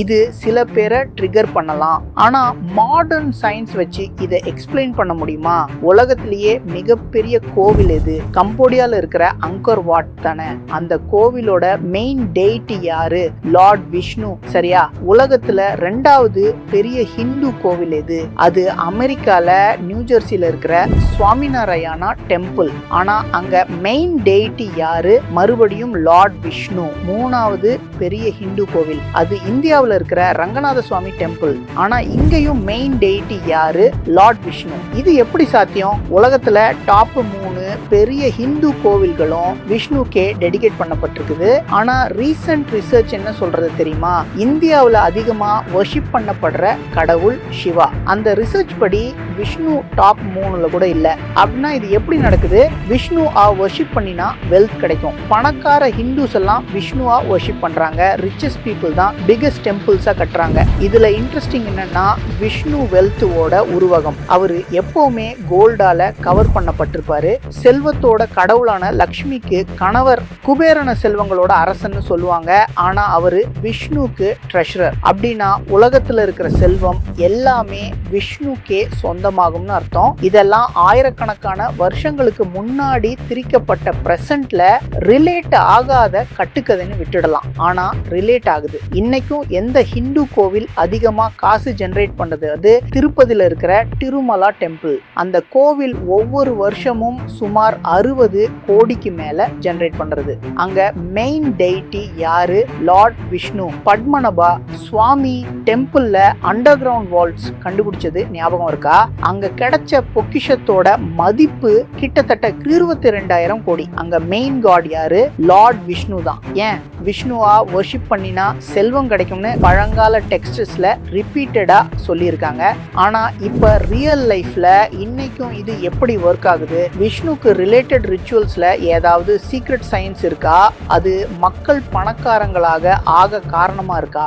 இது சில பேரை ட்ரிகர் பண்ணலாம். ஆனா மாடர்ன் சயின்ஸ் வச்சு இதை எக்ஸ்பிளைன் பண்ண முடியுமா? உலகத்திலேயே மிகப்பெரிய கோவில் எது? கம்போடியால இருக்கிற அங்கர் வாட் தானே. அந்த கோவிலோட மெயின் டெய்டி யாரு? லார்ட் விஷ்ணு. சரியா? உலகத்துல 2வது பெரிய ஹிந்து கோவில் எது? அது அமெரிக்கால நியூஜெர்சில இருக்கிற சுவாமிநாராயணா டெம்பிள். ஆனா அங்க மெயின் டெய்டி யாரு? மறுபடியும் லார்ட் விஷ்ணு. 3வது பெரிய ஹிந்து கோவில் அது இந்தியாவில் இருக்கிற ரங்கநாத சுவாமி டெம்பிள். ஆனா இங்கேயும் மெயின் டெய்டி யாரு? லார்ட் விஷ்ணு. இது எப்படி சாத்தியம்? உலகத்துல டாப் 3 பெரிய ஹிந்து கோவில்களும் விஷ்ணுக்கே டெடிகேட் பண்ணப்பட்டிருக்குது. ஆனா ரீசன்ட் ரிசர்ச் என்ன சொல்றது தெரியுமா? இந்தியாவில் அதிகமா வர்ஷிப் பண்ணப்படுற கடவுள் சிவா. அந்த ரிசர்ச் படி விஷ்ணு டாப் 3ல கூட இல்ல. அப்படின்னா இது எப்படி நடக்குது? விஷ்ணு வர்ஷிப் பண்ணினா வெல்த் கிடைக்கும். பணக்கார ஹிந்துஸ் எல்லாம் விஷ்ணுவா வர்ஷிப் பண்றாங்க. ரிச்சஸ்ட் பீப்புள் தான் பிகெஸ்ட் டெம்பிள்ஸா கட்டுறாங்க. இதுல இன்ட்ரெஸ்டிங் என்னன்னா விஷ்ணு வெல்த்தோட உருவகம். அவரு எப்பவுமே கோல்டால கவர் பண்ணப்பட்டிருப்பாரு. செல்வத்தோட கடவுளான லக்ஷ்மிக்கு கணவர் குபேரன செல்வங்களோட அரசன்னு சொல்லுவாங்க. ஆனா அவரு விஷ்ணுக்கு ட்ரெஷரர். அப்படின்னா உலகத்துல இருக்கிற செல்வம் எல்லாமே விஷ்ணுக்கே சொந்தமாகும்னு அர்த்தம். இதெல்லாம் ஆயிரக்கணக்கான வருஷங்களுக்கு முன்னாடி திரிக்கப்பட்ட பிரசன்ட்ல ரிலேட் ஆகாத கட்டுக்கதைன்னு விட்டுடலாம். ஆனா ரிலேட் ஆகுது. இன்னைக்கும் எந்த ஹிந்து கோவில் அதிகமா காசு ஜெனரேட் பண்றது? அது திருப்பதியில இருக்கிற திருமலா டெம்பிள். அந்த கோவில் ஒவ்வொரு வருஷமும் சுமார் 60 கோடிக்கு மேல ஜெனரேட் பண்றது. அங்க மெயின் டெய்டி யாரு? லார்ட் விஷ்ணு. பத்மநாபா சுவாமி டெம்பிள்ல அண்டர் கிரவுண்ட் வால்ஸ் கண்டுபிடிச்சது ஞாபகம் இருக்கா? அங்க கிடைச்ச பொக்கிஷத்தோட மதிப்பு கிட்டத்தட்ட 22,000 கோடி. அங்க மெயின் காட் யாரு? லார்ட் விஷ்ணு தான். ஏன் விஷ்ணுவா வர்ஷிப் பண்ணினா செல்வம் கிடைக்கும்னு பழங்கால டெக்ஸ்ட்ஸ்ல ரிப்பீட்டடா சொல்லியிருக்காங்க. ஆனா இப்ப ரியல் லைஃப்ல இன்னைக்கும் இது எப்படி ஒர்க் ஆகுது? விஷ்ணுக்கு ரிலேட்டட் ரிச்சுவல்ஸ்ல ஏதாவது சீக்ரெட் சயின்ஸ் இருக்கா? அது மக்கள் பணக்காரங்களாக ஆக காரணமா இருக்கா?